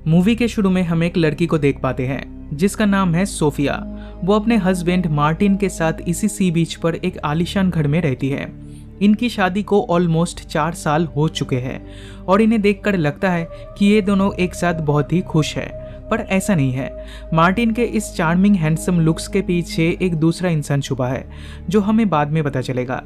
Movie के शुरू में हम एक लड़की को देख पाते हैं जिसका नाम है सोफिया। वो अपने हस्बैंड मार्टिन के साथ इसी सी बीच पर एक आलीशान घर में रहती है। इनकी शादी को ऑलमोस्ट 4 साल हो चुके हैं और इन्हें देखकर लगता है कि ये दोनों एक साथ बहुत ही खुश है, पर ऐसा नहीं है। मार्टिन के इस चार्मिंग हैंडसम लुक्स के पीछे एक दूसरा इंसान छुपा है जो हमें बाद में पता चलेगा।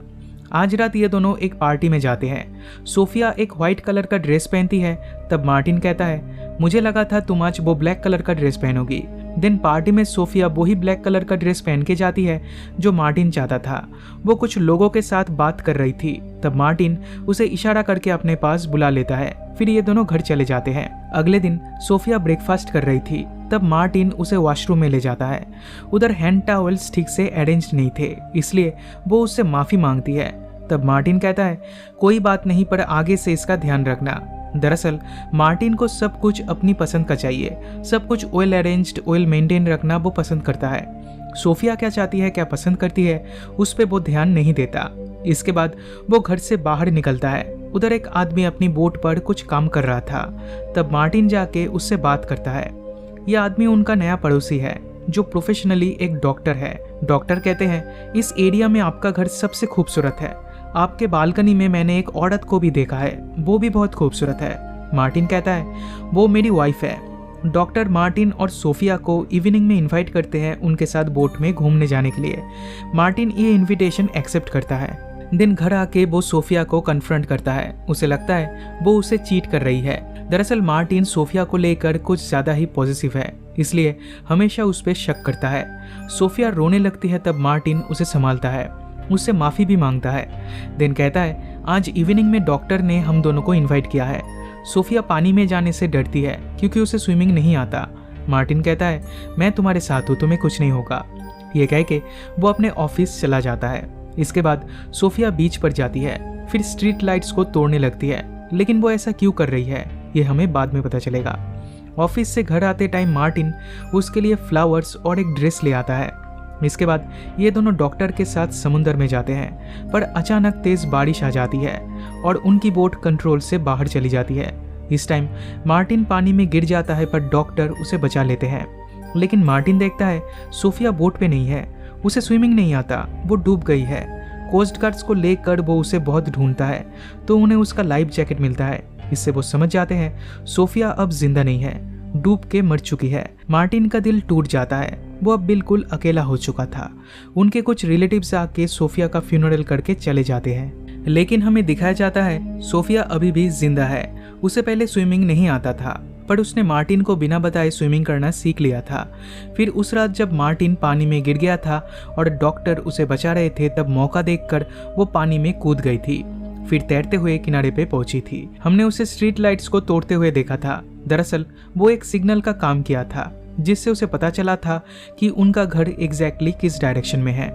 आज रात ये दोनों एक पार्टी में जाते हैं। सोफिया एक व्हाइट कलर का ड्रेस पहनती है। तब मार्टिन कहता है, मुझे लगा था तुम आज वो ब्लैक कलर का ड्रेस पहनोगी। दिन पार्टी में सोफिया वही ब्लैक कलर का ड्रेस पहन के जाती है जो मार्टिन चाहता था। वो कुछ लोगों के साथ बात कर रही थी। तब मार्टिन उसे इशारा करके अपने पास बुला लेता है। फिर ये दोनों घर चले जाते हैं। अगले दिन सोफिया ब्रेकफास्ट कर रही थी। तब मार्टिन उसे वॉशरूम में ले जाता है। उधर हैंड टॉवल्स ठीक से अरेंज नहीं थे, इसलिए वो उससे माफी मांगती है। तब मार्टिन कहता है, कोई बात नहीं, पर आगे से इसका ध्यान रखना। दरअसल मार्टिन को सब कुछ अपनी पसंद का चाहिए। सब कुछ वेल अरेंज्ड, वेल मेंटेन रखना वो पसंद करता है। सोफिया क्या चाहती है, क्या पसंद करती है, उस पर वो ध्यान नहीं देता। इसके बाद वो घर से बाहर निकलता है। उधर एक आदमी अपनी बोट पर कुछ काम कर रहा था। तब मार्टिन जाके उससे बात करता है। यह आदमी उनका नया पड़ोसी है जो प्रोफेशनली एक डॉक्टर है। डॉक्टर कहते हैं, इस एरिया में आपका घर सबसे खूबसूरत है। आपके बालकनी में मैंने एक औरत को भी देखा है, वो भी बहुत खूबसूरत है। मार्टिन कहता है, वो मेरी वाइफ है। डॉक्टर मार्टिन और सोफिया को इवनिंग में इनवाइट करते हैं उनके साथ बोट में घूमने जाने के लिए। मार्टिन ये इनविटेशन एक्सेप्ट करता है। दिन घर आके वो सोफिया को कन्फ्रंट करता है। उसे लगता है वो उसे चीट कर रही है। दरअसल मार्टिन सोफिया को लेकर कुछ ज्यादा ही पॉजिटिव है, इसलिए हमेशा उस पर शक करता है। सोफिया रोने लगती है। तब मार्टिन उसे संभालता है, उससे माफी भी मांगता है। दिन कहता है, आज इवनिंग में डॉक्टर ने हम दोनों को इनवाइट किया है। सोफिया पानी में जाने से डरती है क्योंकि उसे स्विमिंग नहीं आता। मार्टिन कहता है, मैं तुम्हारे साथ हूँ, तुम्हें कुछ नहीं होगा। ये कह के वो अपने ऑफिस चला जाता है। इसके बाद सोफिया बीच पर जाती है, फिर स्ट्रीट लाइट्स को तोड़ने लगती है। लेकिन वो ऐसा क्यों कर रही है ये हमें बाद में पता चलेगा। ऑफिस से घर आते टाइम मार्टिन उसके लिए फ्लावर्स और एक ड्रेस ले आता है। इसके बाद ये दोनों डॉक्टर के साथ समुंदर में जाते हैं, पर अचानक तेज बारिश आ जाती है और उनकी बोट कंट्रोल से बाहर चली जाती है। इस टाइम मार्टिन पानी में गिर जाता है, पर डॉक्टर उसे बचा लेते हैं। लेकिन मार्टिन देखता है सोफिया बोट पे नहीं है, उसे स्विमिंग नहीं आता, वो डूब गई है। कोस्ट गार्ड्स को लेकर वो उसे बहुत ढूंढता है तो उन्हें उसका लाइफ जैकेट मिलता है। इससे वो समझ जाते हैं सोफिया अब जिंदा नहीं है, डूब के मर चुकी है। मार्टिन का दिल टूट जाता है, वो अब बिल्कुल अकेला हो चुका था। उनके कुछ रिलेटिव्स आके सोफिया का फ्यूनरल करके चले जाते हैं। लेकिन हमें दिखाया जाता है सोफिया अभी भी जिंदा है। उसे पहले स्विमिंग नहीं आता था, पर उसने मार्टिन को बिना बताए स्विमिंग करना सीख लिया था। फिर उस रात जब मार्टिन पानी में गिर गया था और डॉक्टर उसे बचा रहे थे, तब मौका देखकर वो पानी में कूद गई थी। फिर तैरते हुए किनारे पे पहुंची थी। हमने उसे स्ट्रीट लाइट्स को तोड़ते हुए देखा था। दरअसल वो एक सिग्नल का काम किया था जिससे उसे पता चला था कि उनका घर एग्जैक्टली किस डायरेक्शन में है।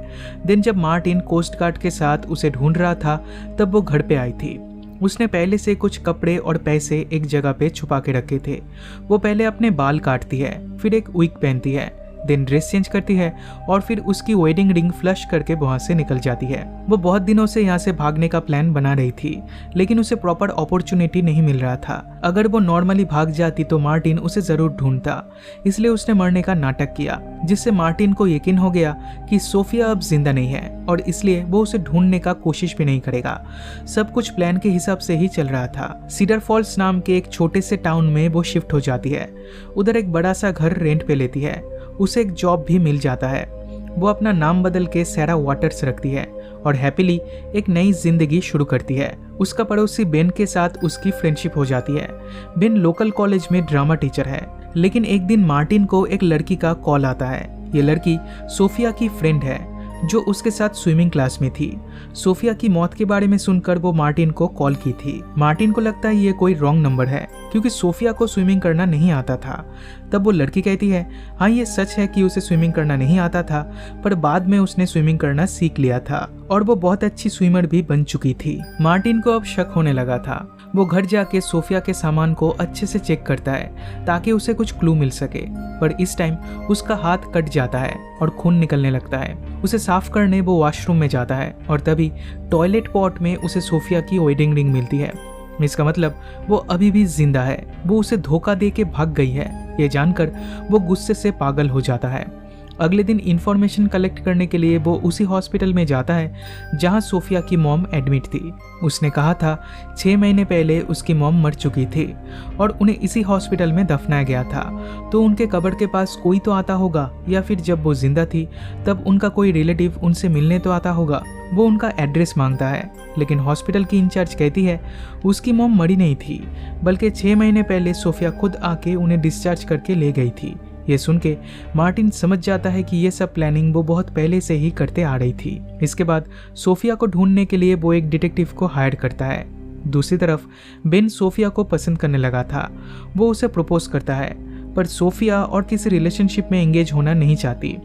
दिन जब मार्टिन कोस्ट गार्ड के साथ उसे ढूंढ रहा था तब वो घर पे आई थी। उसने पहले से कुछ कपड़े और पैसे एक जगह पे छुपा के रखे थे। वो पहले अपने बाल काटती है, फिर एक विग पहनती है, देन ड्रेस चेंज करती है और फिर उसकी वेडिंग रिंग फ्लश करके वहां से निकल जाती है। वो बहुत दिनों से यहाँ से भागने का प्लान बना रही थी, लेकिन उसे प्रॉपर अपॉर्चुनिटी नहीं मिल रहा था। अगर वो नॉर्मली भाग जाती तो मार्टिन उसे जरूर ढूंढता, इसलिए उसने मरने का नाटक किया, जिससे मार्टिन को यकीन हो गया कि सोफिया अब जिंदा नहीं है और इसलिए वो उसे ढूंढने का कोशिश भी नहीं करेगा। सब कुछ प्लान के हिसाब से ही चल रहा था। सीडर फॉल्स नाम के एक छोटे से टाउन में वो शिफ्ट हो जाती है। उधर एक बड़ा सा घर रेंट पे लेती है। उसे एक जॉब भी मिल जाता है। वो अपना नाम बदल के सैरा वाटर्स रखती है और हैप्पीली एक नई जिंदगी शुरू करती है। उसका पड़ोसी बेन के साथ उसकी फ्रेंडशिप हो जाती है। बेन लोकल कॉलेज में ड्रामा टीचर है। लेकिन एक दिन मार्टिन को एक लड़की का कॉल आता है। ये लड़की सोफिया की फ्रेंड है जो उसके साथ स्विमिंग क्लास में थी। सोफिया की मौत के बारे में सुनकर वो मार्टिन को कॉल की थी। मार्टिन को लगता है ये कोई रॉन्ग नंबर है क्योंकि सोफिया को स्विमिंग करना नहीं आता था। तब वो लड़की कहती है, हाँ ये सच है कि उसे स्विमिंग करना नहीं आता था, पर बाद में उसने स्विमिंग करना सीख लिया था और वो बहुत अच्छी स्विमर भी बन चुकी थी। मार्टिन को अब शक होने लगा था। वो घर जाके सोफिया के सामान को अच्छे से चेक करता है ताकि उसे कुछ क्लू मिल सके, पर इस टाइम उसका हाथ कट जाता है और खून निकलने लगता है। उसे साफ करने वो वॉशरूम में जाता है और तभी टॉयलेट पॉट में उसे सोफिया की वेडिंग रिंग मिलती है। इसका मतलब वो अभी भी जिंदा है, वो उसे धोखा दे के भाग गई है। ये जानकर वो गुस्से से पागल हो जाता है। अगले दिन इंफॉर्मेशन कलेक्ट करने के लिए वो उसी हॉस्पिटल में जाता है जहां सोफिया की मॉम एडमिट थी। उसने कहा था 6 महीने पहले उसकी मॉम मर चुकी थी और उन्हें इसी हॉस्पिटल में दफनाया गया था, तो उनके कब्र के पास कोई तो आता होगा, या फिर जब वो जिंदा थी तब उनका कोई रिलेटिव उनसे मिलने तो आता होगा। वो उनका एड्रेस मांगता है, लेकिन हॉस्पिटल की इंचार्ज कहती है उसकी मॉम मरी नहीं थी, बल्कि 6 महीने पहले सोफिया खुद आके उन्हें डिस्चार्ज करके ले गई थी। ये सुन के मार्टिन समझ जाता है कि ये सब प्लानिंग वो बहुत पहले से ही करते आ रही थी। इसके बाद सोफिया को ढूंढने के लिए वो एक डिटेक्टिव को हायर करता है। दूसरी तरफ बेन सोफिया को पसंद करने लगा था। वो उसे प्रपोज करता है, पर सोफिया और किसी रिलेशनशिप में एंगेज होना नहीं चाहती,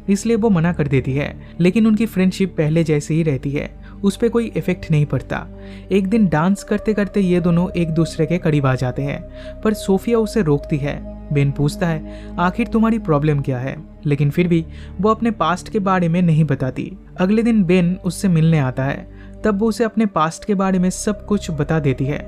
इसलिए वो मना कर देती है। लेकिन उनकी फ्रेंडशिप पहले जैसे ही रहती है, उस पर कोई इफेक्ट नहीं पड़ता। एक दिन डांस करते करते ये दोनों एक दूसरे के करीब आ जाते हैं, पर सोफिया उसे रोकती है। बेन पूछता है आखिर तुम्हारी प्रॉब्लम क्या है, लेकिन फिर भी वो अपने पास्ट के बारे में नहीं बताती। अगले दिन बेन उससे मिलने आता है, तब वो उसे अपने पास्ट के बारे में सब कुछ बता देती है।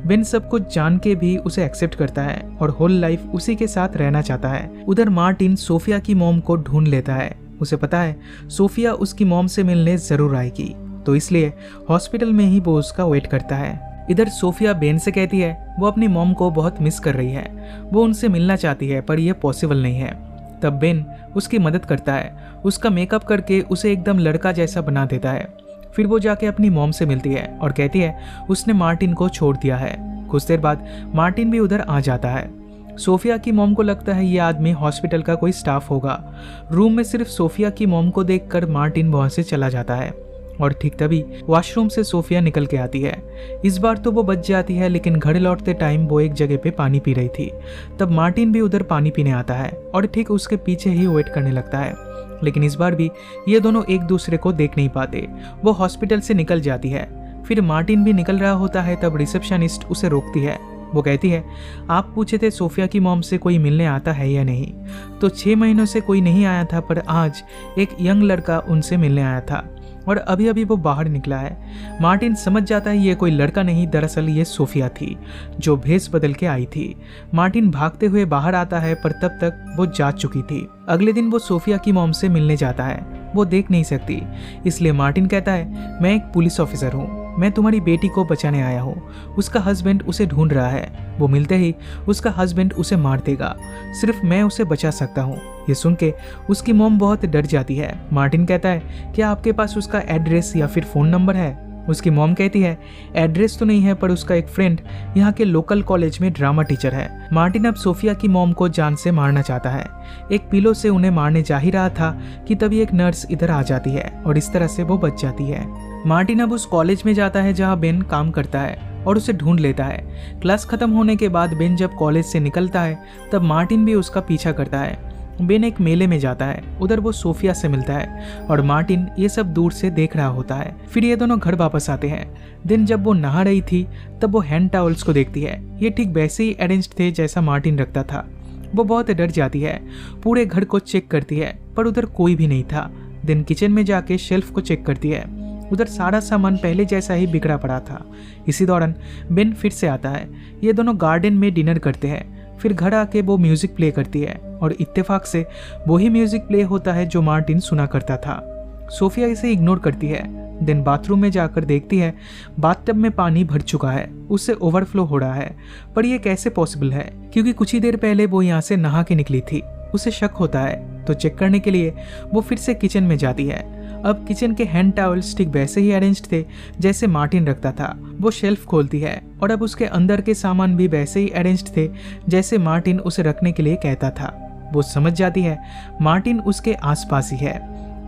बेन सब कुछ जान के भी उसे एक्सेप्ट करता है और होल लाइफ उसी के साथ रहना चाहता है। उधर मार्टिन सोफिया की मॉम को ढूंढ लेता है। उसे पता है सोफिया उसकी मॉम से मिलने जरूर आएगी, तो इसलिए हॉस्पिटल में ही वो उसका वेट करता है। इधर सोफिया बेन से कहती है वो अपनी मॉम को बहुत मिस कर रही है, वो उनसे मिलना चाहती है, पर यह पॉसिबल नहीं है। तब बेन उसकी मदद करता है, उसका मेकअप करके उसे एकदम लड़का जैसा बना देता है। फिर वो जाके अपनी मॉम से मिलती है और कहती है उसने मार्टिन को छोड़ दिया है। कुछ देर बाद मार्टिन भी उधर आ जाता है। सोफिया की मॉम को लगता है ये आदमी हॉस्पिटल का कोई स्टाफ होगा। रूम में सिर्फ सोफिया की मॉम को देखकर मार्टिन वहां से चला जाता है और ठीक तभी वॉशरूम से सोफिया निकल के आती है। इस बार तो वो बच जाती है, लेकिन घर लौटते टाइम वो एक जगह पे पानी पी रही थी। तब मार्टिन भी उधर पानी पीने आता है और ठीक उसके पीछे ही वेट करने लगता है, लेकिन इस बार भी ये दोनों एक दूसरे को देख नहीं पाते। वो हॉस्पिटल से निकल जाती है। फिर मार्टिन भी निकल रहा होता है, तब रिसेप्शनिस्ट उसे रोकती है। वो कहती है आप पूछे थे सोफिया की मॉम से कोई मिलने आता है या नहीं, तो 6 महीनों से कोई नहीं आया था, पर आज एक यंग लड़का उनसे मिलने आया था और अभी अभी वो बाहर निकला है। मार्टिन समझ जाता है ये कोई लड़का नहीं, दरअसल ये सोफिया थी जो भेस बदल के आई थी। मार्टिन भागते हुए बाहर आता है, पर तब तक वो जा चुकी थी। अगले दिन वो सोफिया की मॉम से मिलने जाता है। वो देख नहीं सकती, इसलिए मार्टिन कहता है मैं एक पुलिस ऑफिसर हूँ, मैं तुम्हारी बेटी को बचाने आया हूँ, उसका हस्बैंड उसे ढूंढ रहा है। वो मिलते ही उसका हस्बैंड उसे मार देगा, सिर्फ मैं उसे बचा सकता हूँ। ये सुन के उसकी मॉम बहुत डर जाती है। मार्टिन कहता है क्या आपके पास उसका एड्रेस या फिर फ़ोन नंबर है? उसकी मॉम कहती है एड्रेस तो नहीं है, पर उसका एक फ्रेंड यहाँ के लोकल कॉलेज में ड्रामा टीचर है। मार्टिन अब सोफिया की मॉम को जान से मारना चाहता है। एक पिलो से उन्हें मारने जा ही रहा था कि तभी एक नर्स इधर आ जाती है और इस तरह से वो बच जाती है। मार्टिन अब उस कॉलेज में जाता है जहाँ बेन काम करता है और उसे ढूंढ लेता है। क्लास खत्म होने के बाद बेन जब कॉलेज से निकलता है, तब मार्टिन भी उसका पीछा करता है। बेन एक मेले में जाता है, उधर वो सोफिया से मिलता है और मार्टिन ये सब दूर से देख रहा होता है। फिर ये दोनों घर वापस आते हैं। दिन जब वो नहा रही थी, तब वो हैंड टॉवल्स को देखती है। ये ठीक वैसे ही अरेंज थे जैसा मार्टिन रखता था। वो बहुत डर जाती है, पूरे घर को चेक करती है, पर उधर कोई भी नहीं था। दिन किचन में जाके शेल्फ को चेक करती है, उधर सारा सामान पहले जैसा ही बिगड़ा पड़ा था। इसी दौरान बेन फिर से आता है। ये दोनों गार्डन में डिनर करते हैं। फिर घर आके वो म्यूजिक प्ले करती है और इत्तेफाक से वही म्यूजिक प्ले होता है जो मार्टिन सुना करता था। सोफिया इसे इग्नोर करती है। दिन बाथरूम में जाकर देखती है बाथटब में पानी भर चुका है, उससे ओवरफ्लो हो रहा है। पर यह कैसे पॉसिबल है, क्योंकि कुछ ही देर पहले वो यहाँ से नहा के निकली थी। उसे शक होता है, तो चेक करने के लिए वो फिर से किचन में जाती है। अब किचन के हैंड टॉवल्स ठीक वैसे ही अरेंज्ड थे जैसे मार्टिन रखता था। वो शेल्फ खोलती है और अब उसके अंदर के सामान भी वैसे ही अरेंज्ड थे जैसे मार्टिन उसे रखने के लिए कहता था। वो समझ जाती है मार्टिन उसके आसपास ही है।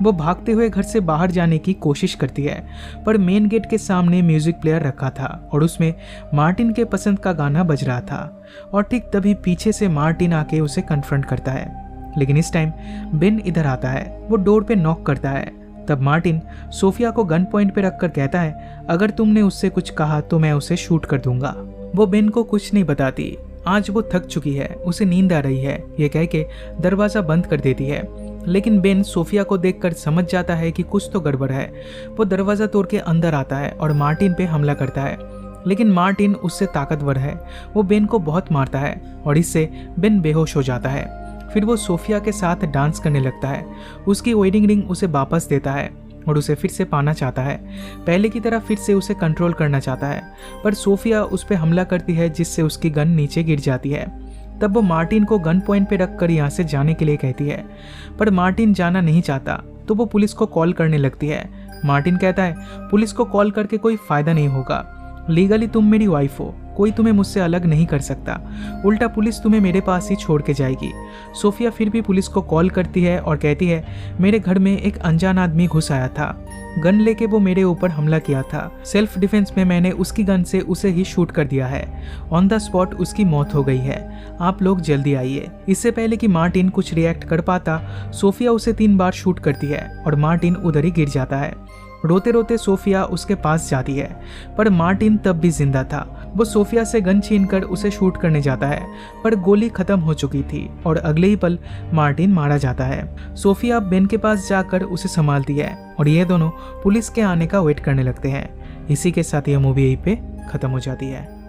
वो भागते हुए घर से बाहर जाने की कोशिश करती है, पर मेन गेट के सामने म्यूजिक प्लेयर रखा था और उसमें मार्टिन के पसंद का गाना बज रहा था। और ठीक तभी पीछे से मार्टिन आके उसे कन्फ्रंट करता है, लेकिन इस टाइम बेन इधर आता है। वो डोर पे नॉक करता है। तब मार्टिन सोफिया को गन पॉइंट पे रखकर कहता है अगर तुमने उससे कुछ कहा तो मैं उसे शूट कर दूंगा। वो बेन को कुछ नहीं बताती। आज वो थक चुकी है, उसे नींद आ रही है, ये कह के दरवाजा बंद कर देती है। लेकिन बेन सोफिया को देखकर समझ जाता है कि कुछ तो गड़बड़ है। वो दरवाजा तोड़ के अंदर आता है और मार्टिन पे हमला करता है। लेकिन मार्टिन उससे ताकतवर है। वो बेन को बहुत मारता है और इससे बेन बेहोश हो जाता है। फिर वो सोफिया के साथ डांस करने लगता है। उसकी वेडिंग रिंग उसे वापस देता है और उसे फिर से पाना चाहता है। पहले की तरह फिर से उसे कंट्रोल करना चाहता है, पर सोफिया उस पर हमला करती है जिससे उसकी गन नीचे गिर जाती है। तब वो मार्टिन को गन पॉइंट पे रखकर यहाँ से जाने के लिए कहती है, पर मार्टिन जाना नहीं चाहता तो वो पुलिस को कॉल करने लगती है। मार्टिन कहता है पुलिस को कॉल करके कोई फायदा नहीं होगा, लीगली तुम मेरी वाइफ हो, कोई तुम्हें मुझसे अलग नहीं कर सकता, उल्टा पुलिस तुम्हें मेरे पास ही छोड़ के जाएगी। सोफिया फिर भी पुलिस को कॉल करती है और कहती है मेरे घर में एक अनजान आदमी घुस आया था, गन लेके वो मेरे ऊपर हमला किया था, सेल्फ डिफेंस में मैंने उसकी गन से उसे ही शूट कर दिया है, ऑन द स्पॉट उसकी मौत हो गई है, आप लोग जल्दी आइए। इससे पहले कि मार्टिन कुछ रिएक्ट कर पाता, सोफिया उसे 3 बार शूट करती है और मार्टिन उधर ही गिर जाता है। रोते रोते सोफिया उसके पास जाती है, पर मार्टिन तब भी जिंदा था। वो सोफिया से गन छीनकर उसे शूट करने जाता है, पर गोली खत्म हो चुकी थी और अगले ही पल मार्टिन मारा जाता है। सोफिया बेन के पास जाकर उसे संभालती है और ये दोनों पुलिस के आने का वेट करने लगते हैं। इसी के साथ यह मूवी यहीं पे खत्म हो जाती है।